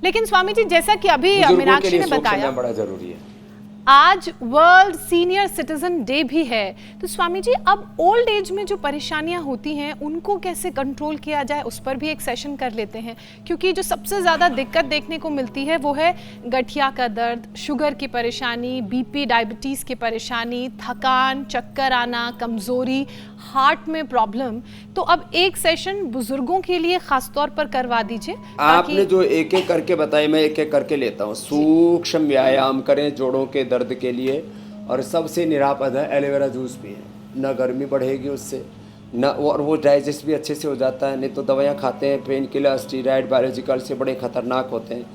लेकिन स्वामी जी, जैसा कि अभी मीनाक्षी ने बताया, बड़ा जरूरी है। आज वर्ल्ड सीनियर सिटीजन डे भी है, तो स्वामी जी अब ओल्ड एज में जो परेशानियां होती हैं उनको कैसे कंट्रोल किया जाए, उस पर भी एक सेशन कर लेते हैं। क्योंकि जो सबसे ज़्यादा दिक्कत देखने को मिलती है वो है गठिया का दर्द, शुगर की परेशानी, बीपी डायबिटीज़ की परेशानी, थकान, चक्कर आना, कमज़ोरी, हार्ट में प्रॉब्लम। तो अब एक सेशन बुजुर्गों के लिए खास तौर पर करवा दीजिए। आपने जो एक एक करके बताई, मैं एक एक करके लेता हूँ। सूक्ष्म व्यायाम करें जोड़ों के दर्द के लिए, और सबसे निरापद है एलोवेरा जूस पिए। ना गर्मी बढ़ेगी उससे, ना और वो डाइजेस्ट भी अच्छे से हो जाता है। नहीं तो दवाइयाँ खाते हैं, पेन किलर, स्टीरॉयड, बायोलॉजिकल से बड़े खतरनाक होते हैं।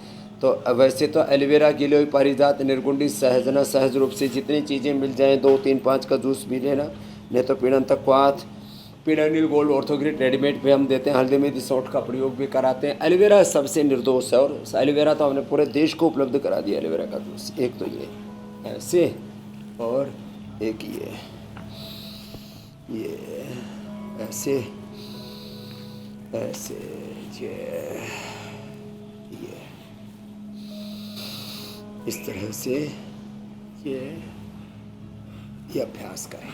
तो वैसे तो एलोवेरा, गिलोय, पारिजात, निर्गुंडी, सहजना, सहज रूप से जितनी चीज़ें मिल जाएँ 2, 3, 5 का जूस पी लेना। नहीं तो पीड़ंतक क्वाथ, पीडानिल गोल्ड, ऑर्थोग्रिड रेडीमेड पे हम देते हैं। हल्दी मेथी सौंठ का प्रयोग भी कराते हैं। एलोवेरा सबसे निर्दोष है, और एलोवेरा तो हमने पूरे देश को उपलब्ध करा दिया एलोवेरा का जूस। एक तो ये ऐसे, और एक ये ऐसे ऐसे, ये इस तरह से ये अभ्यास करें।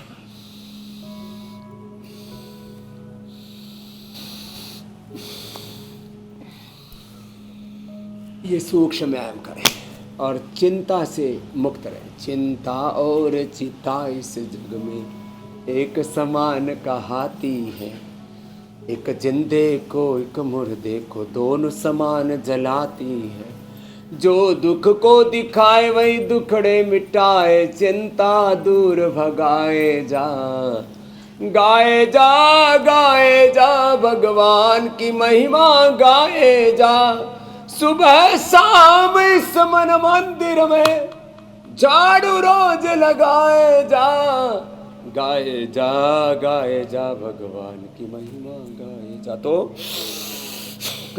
ये सूक्ष्म व्यायाम करें और चिंता से मुक्त रहें। चिंता और चिता इस जग में एक समान कहाती है। एक जिंदे को एक मुर्दे को दोनों समान जलाती है। जो दुख को दिखाए वही दुखड़े मिटाए, चिंता दूर भगाए जा। गाए जा भगवान की महिमा गाए जा। सुबह शाम इस मन मंदिर में झाड़ू रोज लगाए जा। गाए जा भगवान की महिमा गाए जा। तो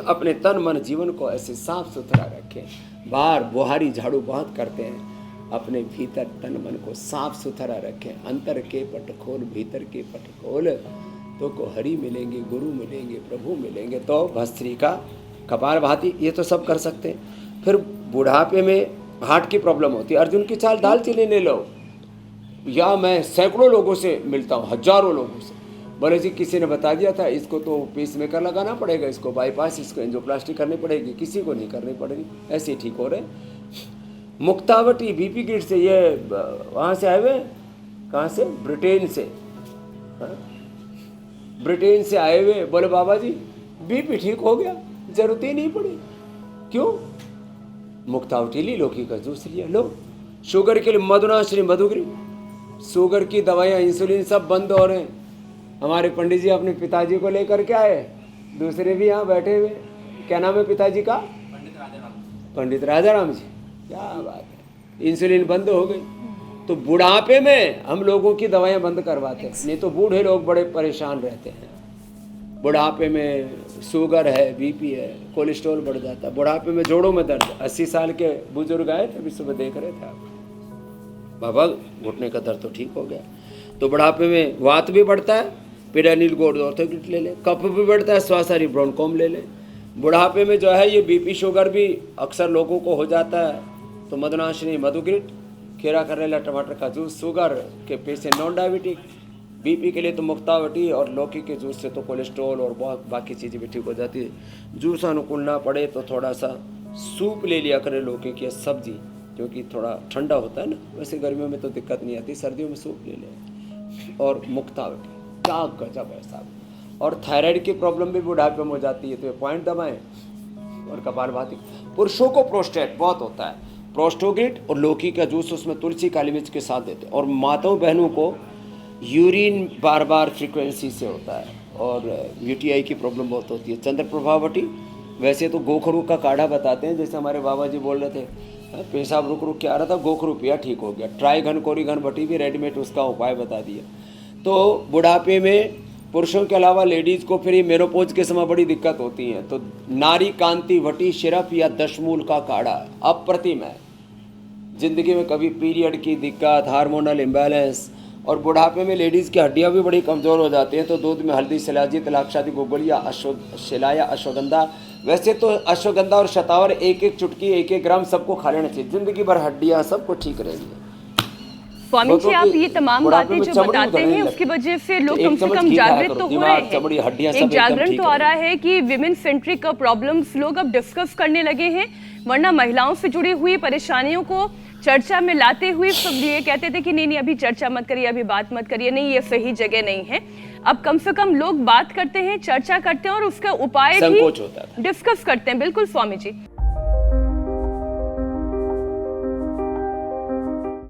अपने तन मन जीवन को ऐसे साफ सुथरा रखें। बाहर बुहारी झाड़ू बहुत करते हैं, अपने भीतर तन मन को साफ सुथरा रखें। अंतर के पट खोल, भीतर के पट खोल, तो को हरि मिलेंगे, गुरु मिलेंगे, प्रभु मिलेंगे। तो भस्त्रिका, कपाल भाती, ये तो सब कर सकते हैं। फिर बुढ़ापे में हार्ट की प्रॉब्लम होती है। अर्जुन की चाल दालचीनी ले लो, या मैं सैकड़ों लोगों से मिलता हूँ, हजारों लोगों से। बोले जी किसी ने बता दिया था इसको तो पेस मेकर लगाना पड़ेगा, इसको बाईपास, इसको एंजियोप्लास्टी करनी पड़ेगी। किसी को नहीं करनी पड़ेगी, ऐसे ही ठीक हो रहे। मुक्तावटी बीपी किट से, ये वहाँ से आए हुए, कहाँ से, ब्रिटेन से, ब्रिटेन से आए हुए। बोले बाबा जी बीपी ठीक हो गया, जरूरत ही नहीं पड़ी। क्यों? मुक्तावटी ली, लौकी का जूस लिया। लो, शुगर के लिए मधुनाश्री, मधुगिरी, शुगर की दवाइयाँ, इंसुलिन सब बंद हो रहे हैं। हमारे पंडित जी अपने पिताजी को लेकर के आए, दूसरे भी यहाँ बैठे हुए। क्या नाम है पिताजी का? पंडित राजाराम जी। क्या बात है, इंसुलिन बंद हो गई। तो बुढ़ापे में हम लोगों की दवाइयाँ बंद करवाते हैं, नहीं तो बूढ़े लोग बड़े परेशान रहते हैं। बुढ़ापे में शुगर है, बीपी है, कोलेस्ट्रॉल बढ़ जाता है। बुढ़ापे में जोड़ों में दर्द। 80 साल के बुजुर्ग आए थे, अभी सुबह देख रहे थे आप, बाबा घुटने का दर्द तो ठीक हो गया। तो बुढ़ापे में वात भी बढ़ता है, पीडानिल गोल्ड ऑर्थोग्रिड ले ले। कफ भी बढ़ता है, स्वासारी ब्रोनकॉम ले ले। बुढ़ापे में जो है ये बीपी शुगर भी अक्सर लोगों को हो जाता है, तो मदनाशिनी, मधुग्रिड, खीरा, करेला, टमाटर का जूस। शुगर के पेशेंट, नॉन डायबिटिक, बीपी के लिए तो मुक्तावटी और लौकी के जूस से तो कोलेस्ट्रॉल और बहुत बाकी चीज़ें भी ठीक हो जाती है। जूस अनुकूल ना पड़े तो थोड़ा सा सूप ले लिया करें, लौकी की सब्जी, क्योंकि थोड़ा ठंडा होता है ना। वैसे गर्मियों में तो दिक्कत नहीं आती, सर्दियों में सूप ले लें। और मुक्तावटी क्या गजब है साहब। और थायराइड की प्रॉब्लम भी बुढ़ापे में हो जाती है, तो ये पॉइंट दबाएं। और कपालभाति, पुरुषों को प्रोस्टेट बहुत होता है, प्रोस्टोग्रिड और लौकी का जूस, उसमें तुलसी, काली मिर्च के साथ देते हैं। और माताओं बहनों को यूरिन बार बार फ्रीक्वेंसी से होता है, और यूटीआई की प्रॉब्लम बहुत होती है। चंद्र प्रभावटी, वैसे तो गोखरू का काढ़ा बताते हैं, जैसे हमारे बाबा जी बोल रहे थे पेशाब रुक रुक के आ रहा था, गोखरू पिया ठीक हो गया। ट्राई घन कोरी घन बटी भी रेडीमेड उसका उपाय बता दिया। तो बुढ़ापे में पुरुषों के अलावा लेडीज़ को फिर ये मेनोपोज के समय बड़ी दिक्कत होती है, तो नारी कांति वटी सिरप या दशमूल का काढ़ा अप्रतिम है। जिंदगी में कभी पीरियड की दिक्कत, हार्मोनल इम्बैलेंस और बुढ़ापे में लेडीज़ की हड्डियाँ भी बड़ी कमज़ोर हो जाती हैं, तो दूध में हल्दी, शिलाजी, तलाक्षादी, गोगुल या शिला या अश्वगंधा, वैसे तो अश्वगंधा और शतावर एक एक चुटकी 1-1 ग्राम सबको खा लेना चाहिए, जिंदगी भर हड्डियाँ सबको ठीक रहेगी। स्वामी जी, आप ये तमाम बातें जो बताते हैं उसकी वजह से लोग कम से कम जागृत तो हो रहे हैं। एक जागरण तो आ रहा है कि विमेन सेंट्रिक प्रॉब्लम्स लोग अब डिस्कस करने लगे हैं, वरना महिलाओं से जुड़ी हुई परेशानियों को चर्चा में लाते हुए सब ये कहते थे कि नहीं अभी चर्चा मत करिए, अभी बात मत करिए, नहीं ये सही जगह नहीं है। अब कम से कम लोग बात करते हैं, चर्चा करते हैं और उसका उपाय भी डिस्कस करते हैं। बिल्कुल स्वामी जी।